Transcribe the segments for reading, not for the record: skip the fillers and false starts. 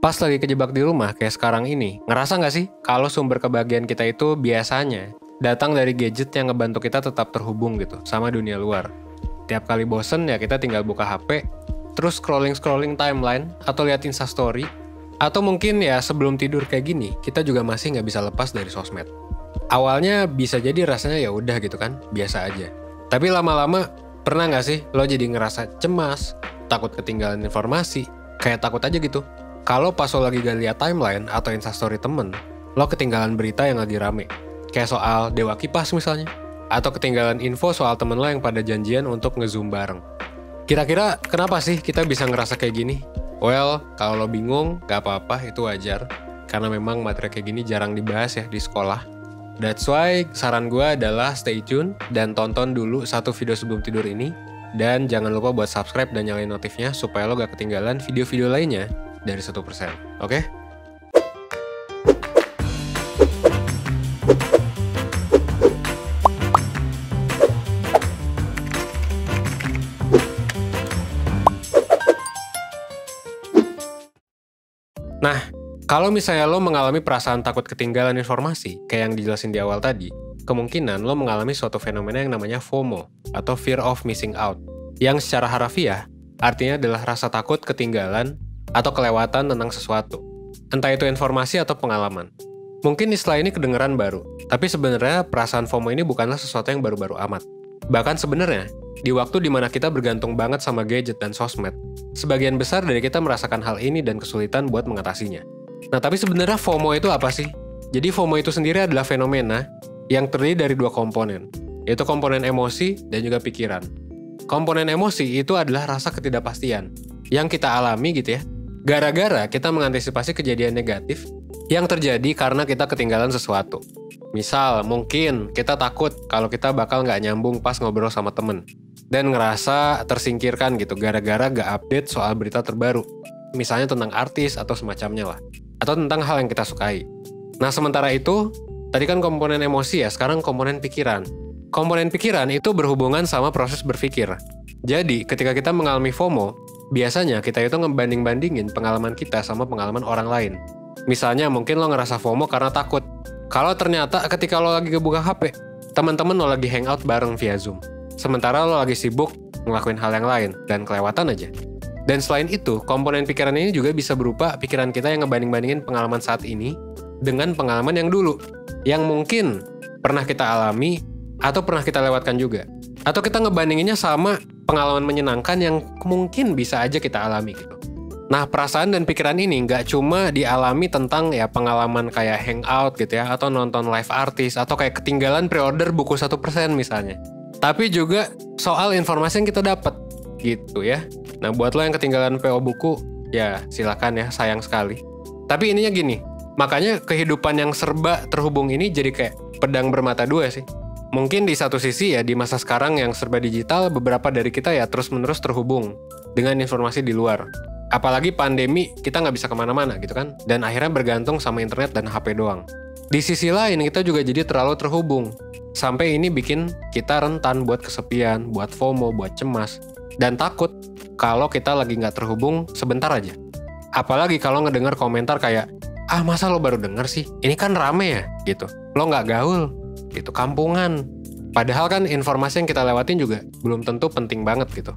Pas lagi kejebak di rumah kayak sekarang ini, ngerasa nggak sih kalau sumber kebahagiaan kita itu biasanya datang dari gadget yang ngebantu kita tetap terhubung gitu sama dunia luar. Tiap kali bosen ya kita tinggal buka HP, terus scrolling-scrolling timeline atau liat Instastory, atau mungkin ya sebelum tidur kayak gini, kita juga masih nggak bisa lepas dari sosmed. Awalnya bisa jadi rasanya ya udah gitu kan, biasa aja. Tapi lama-lama pernah nggak sih lo jadi ngerasa cemas, takut ketinggalan informasi, kayak takut aja gitu. Kalau pas lo lagi gak liat timeline atau Instastory temen, lo ketinggalan berita yang lagi rame. Kayak soal Dewa Kipas misalnya. Atau ketinggalan info soal temen lo yang pada janjian untuk nge-zoom bareng. Kira-kira kenapa sih kita bisa ngerasa kayak gini? Well, kalau lo bingung, gak apa-apa, itu wajar. Karena memang materi kayak gini jarang dibahas ya di sekolah. That's why saran gue adalah stay tune dan tonton dulu satu video sebelum tidur ini. Dan jangan lupa buat subscribe dan nyalain notifnya supaya lo gak ketinggalan video-video lainnya dari 1%. Oke? Nah, kalau misalnya lo mengalami perasaan takut ketinggalan informasi, kayak yang dijelasin di awal tadi, kemungkinan lo mengalami suatu fenomena yang namanya FOMO, atau Fear of Missing Out, yang secara harafiah artinya adalah rasa takut ketinggalan atau kelewatan tentang sesuatu. Entah itu informasi atau pengalaman. Mungkin istilah ini kedengeran baru, tapi sebenarnya perasaan FOMO ini bukanlah sesuatu yang baru-baru amat. Bahkan sebenarnya, di waktu dimana kita bergantung banget sama gadget dan sosmed, sebagian besar dari kita merasakan hal ini dan kesulitan buat mengatasinya. Nah, tapi sebenarnya FOMO itu apa sih? Jadi FOMO itu sendiri adalah fenomena yang terdiri dari dua komponen, yaitu komponen emosi dan juga pikiran. Komponen emosi itu adalah rasa ketidakpastian yang kita alami gitu ya, gara-gara kita mengantisipasi kejadian negatif yang terjadi karena kita ketinggalan sesuatu. Misal, mungkin kita takut kalau kita bakal nggak nyambung pas ngobrol sama temen. Dan ngerasa tersingkirkan gitu, gara-gara nggak update soal berita terbaru. Misalnya tentang artis atau semacamnya lah. Atau tentang hal yang kita sukai. Nah, sementara itu, tadi kan komponen emosi ya, sekarang komponen pikiran. Komponen pikiran itu berhubungan sama proses berpikir. Jadi, ketika kita mengalami FOMO, biasanya kita itu ngebanding-bandingin pengalaman kita sama pengalaman orang lain. Misalnya mungkin lo ngerasa FOMO karena takut. Kalau ternyata ketika lo lagi buka HP, teman-teman lo lagi hangout bareng via Zoom. Sementara lo lagi sibuk ngelakuin hal yang lain dan kelewatan aja. Dan selain itu, komponen pikiran ini juga bisa berupa pikiran kita yang ngebanding-bandingin pengalaman saat ini dengan pengalaman yang dulu. Yang mungkin pernah kita alami atau pernah kita lewatkan juga. Atau kita ngebandinginnya sama pengalaman menyenangkan yang mungkin bisa aja kita alami gitu. Nah, perasaan dan pikiran ini nggak cuma dialami tentang ya pengalaman kayak hangout gitu ya, atau nonton live artis, atau kayak ketinggalan pre-order buku 1% misalnya. Tapi juga soal informasi yang kita dapat gitu ya. Nah, buat lo yang ketinggalan PO buku, ya silakan ya, sayang sekali. Tapi ininya gini, makanya kehidupan yang serba terhubung ini jadi kayak pedang bermata dua sih. Mungkin di satu sisi ya, di masa sekarang yang serba digital, beberapa dari kita ya terus-menerus terhubung dengan informasi di luar. Apalagi pandemi, kita nggak bisa kemana-mana gitu kan. Dan akhirnya bergantung sama internet dan HP doang. Di sisi lain, kita juga jadi terlalu terhubung. Sampai ini bikin kita rentan buat kesepian, buat FOMO, buat cemas. Dan takut kalau kita lagi nggak terhubung sebentar aja. Apalagi kalau ngedengar komentar kayak, ah masa lo baru denger sih? Ini kan rame ya? Gitu. Lo nggak gaul? Gitu, kampungan. Padahal kan informasi yang kita lewatin juga belum tentu penting banget gitu.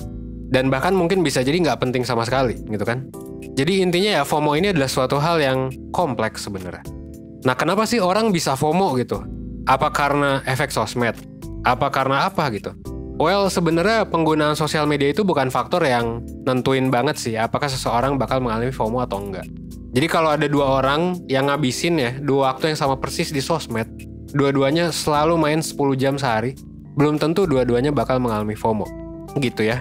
Dan bahkan mungkin bisa jadi nggak penting sama sekali gitu kan. Jadi intinya ya FOMO ini adalah suatu hal yang kompleks sebenarnya. Nah, kenapa sih orang bisa FOMO gitu? Apa karena efek sosmed? Apa karena apa gitu? Well, sebenarnya penggunaan sosial media itu bukan faktor yang nentuin banget sih apakah seseorang bakal mengalami FOMO atau enggak. Jadi kalau ada dua orang yang ngabisin ya dua waktu yang sama persis di sosmed, dua-duanya selalu main 10 jam sehari, belum tentu dua-duanya bakal mengalami FOMO. Gitu ya.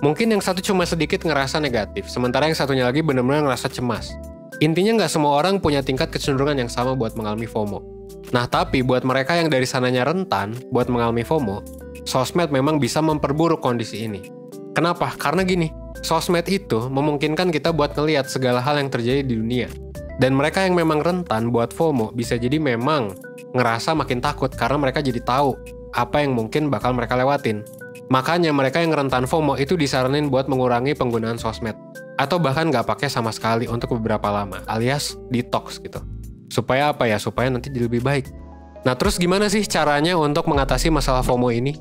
Mungkin yang satu cuma sedikit ngerasa negatif, sementara yang satunya lagi benar-benar ngerasa cemas. Intinya nggak semua orang punya tingkat kecenderungan yang sama buat mengalami FOMO. Nah, tapi buat mereka yang dari sananya rentan buat mengalami FOMO, sosmed memang bisa memperburuk kondisi ini. Kenapa? Karena gini, sosmed itu memungkinkan kita buat ngelihat segala hal yang terjadi di dunia. Dan mereka yang memang rentan buat FOMO bisa jadi memang ngerasa makin takut karena mereka jadi tahu apa yang mungkin bakal mereka lewatin. Makanya mereka yang rentan FOMO itu disaranin buat mengurangi penggunaan sosmed. Atau bahkan nggak pakai sama sekali untuk beberapa lama, alias detox gitu. Supaya apa ya? Supaya nanti jadi lebih baik. Nah terus gimana sih caranya untuk mengatasi masalah FOMO ini?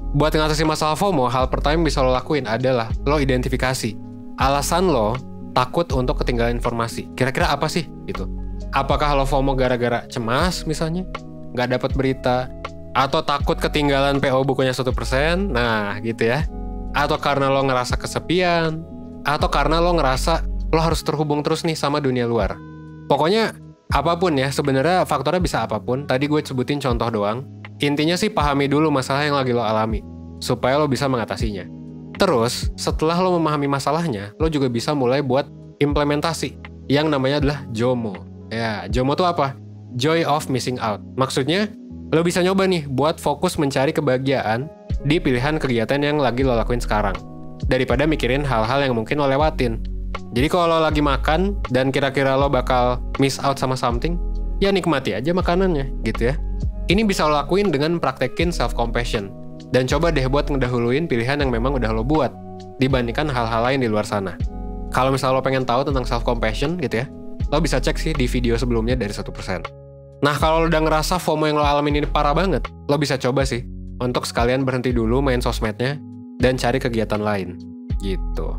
Buat mengatasi masalah FOMO, hal pertama yang bisa lo lakuin adalah lo identifikasi alasan lo takut untuk ketinggalan informasi. Kira-kira apa sih gitu? Apakah lo FOMO gara-gara cemas misalnya? Nggak dapat berita? Atau takut ketinggalan PO bukunya 1%? Nah gitu ya. Atau karena lo ngerasa kesepian? Atau karena lo ngerasa lo harus terhubung terus nih sama dunia luar? Pokoknya apapun ya, sebenarnya faktornya bisa apapun. Tadi gue sebutin contoh doang. Intinya sih pahami dulu masalah yang lagi lo alami, supaya lo bisa mengatasinya. Terus, setelah lo memahami masalahnya, lo juga bisa mulai buat implementasi. Yang namanya adalah JOMO. Ya, JOMO tuh apa? Joy of Missing Out. Maksudnya, lo bisa nyoba nih buat fokus mencari kebahagiaan di pilihan kegiatan yang lagi lo lakuin sekarang. Daripada mikirin hal-hal yang mungkin lo lewatin. Jadi kalau lo lagi makan dan kira-kira lo bakal miss out sama something, ya nikmati aja makanannya gitu ya. Ini bisa lo lakuin dengan praktekin self-compassion. Dan coba deh buat ngedahuluin pilihan yang memang udah lo buat, dibandingkan hal-hal lain di luar sana. Kalau misalnya lo pengen tahu tentang self-compassion gitu ya, lo bisa cek sih di video sebelumnya dari 1%. Nah kalau lo udah ngerasa FOMO yang lo alamin ini parah banget, lo bisa coba sih untuk sekalian berhenti dulu main sosmednya dan cari kegiatan lain. Gitu.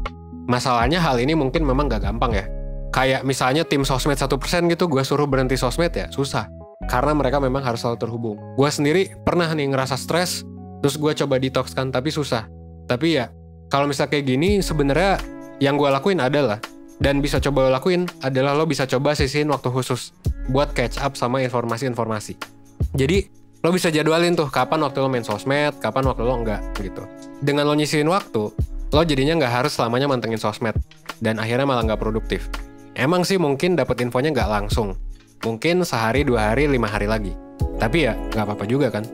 Masalahnya hal ini mungkin memang gak gampang ya. Kayak misalnya tim sosmed 1% gitu, gue suruh berhenti sosmed ya, susah. Karena mereka memang harus selalu terhubung. Gue sendiri pernah nih ngerasa stres, terus gue coba detox kan, tapi susah. Tapi ya, kalau misalnya kayak gini, sebenarnya yang gue lakuin adalah, dan bisa coba lo lakuin, adalah lo bisa coba sisihin waktu khusus buat catch up sama informasi-informasi. Jadi, lo bisa jadwalin tuh kapan waktu lo main sosmed, kapan waktu lo enggak, gitu. Dengan lo nyisihin waktu, lo jadinya nggak harus selamanya mantengin sosmed, dan akhirnya malah nggak produktif. Emang sih mungkin dapet infonya nggak langsung. Mungkin sehari, 2 hari, 5 hari lagi. Tapi ya nggak apa-apa juga kan.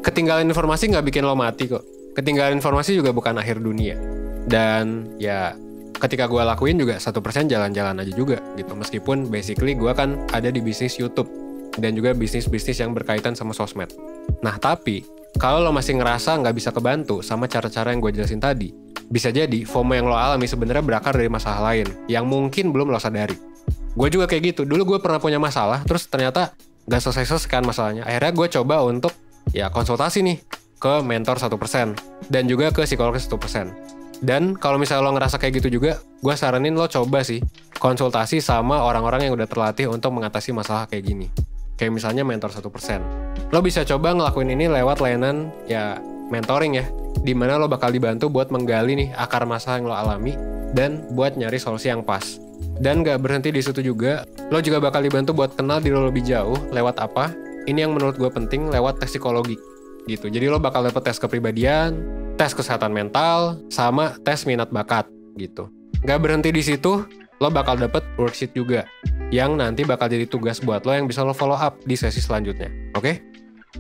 Ketinggalan informasi nggak bikin lo mati kok. Ketinggalan informasi juga bukan akhir dunia. Dan ya ketika gue lakuin juga 1% jalan-jalan aja juga gitu. Meskipun basically gue kan ada di bisnis YouTube. Dan juga bisnis-bisnis yang berkaitan sama sosmed. Nah tapi kalau lo masih ngerasa nggak bisa kebantu sama cara-cara yang gue jelasin tadi, bisa jadi FOMO yang lo alami sebenarnya berakar dari masalah lain yang mungkin belum lo sadari. Gue juga kayak gitu. Dulu gue pernah punya masalah, terus ternyata gak selesai-selesai kan masalahnya. Akhirnya gue coba untuk ya konsultasi nih ke mentor 1% dan juga ke psikolog 1%. Dan kalau misalnya lo ngerasa kayak gitu juga, gue saranin lo coba sih konsultasi sama orang-orang yang udah terlatih untuk mengatasi masalah kayak gini. Kayak misalnya mentor 1%. Lo bisa coba ngelakuin ini lewat layanan ya mentoring ya, dimana lo bakal dibantu buat menggali nih akar masalah yang lo alami dan buat nyari solusi yang pas. Dan gak berhenti di situ juga, lo juga bakal dibantu buat kenal diri lo lebih jauh lewat apa? Ini yang menurut gue penting, lewat tes psikologi gitu. Jadi lo bakal dapet tes kepribadian, tes kesehatan mental, sama tes minat bakat gitu. Gak berhenti di situ, lo bakal dapet worksheet juga yang nanti bakal jadi tugas buat lo yang bisa lo follow up di sesi selanjutnya. Oke?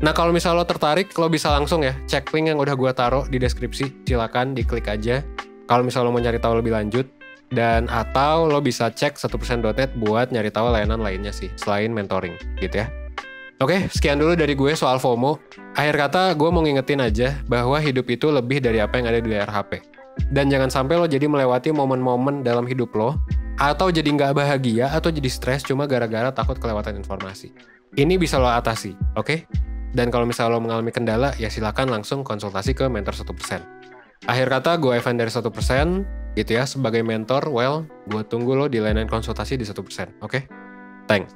Nah kalau misalnya lo tertarik, lo bisa langsung ya cek link yang udah gue taruh di deskripsi. Silakan diklik aja kalau misalnya lo mau nyari tahu lebih lanjut. Dan atau lo bisa cek 1%.net buat nyari tahu layanan lainnya sih selain mentoring gitu ya. Oke, sekian dulu dari gue soal FOMO. Akhir kata gue mau ngingetin aja bahwa hidup itu lebih dari apa yang ada di layar HP. Dan jangan sampai lo jadi melewati momen-momen dalam hidup lo, atau jadi nggak bahagia atau jadi stres cuma gara-gara takut kelewatan informasi. Ini bisa lo atasi, oke? Dan kalau misalnya lo mengalami kendala, ya silakan langsung konsultasi ke mentor 1%. Akhir kata, gue Evan dari 1%, gitu ya, sebagai mentor, well, gue tunggu lo di layanan konsultasi di 1%, oke? Thanks.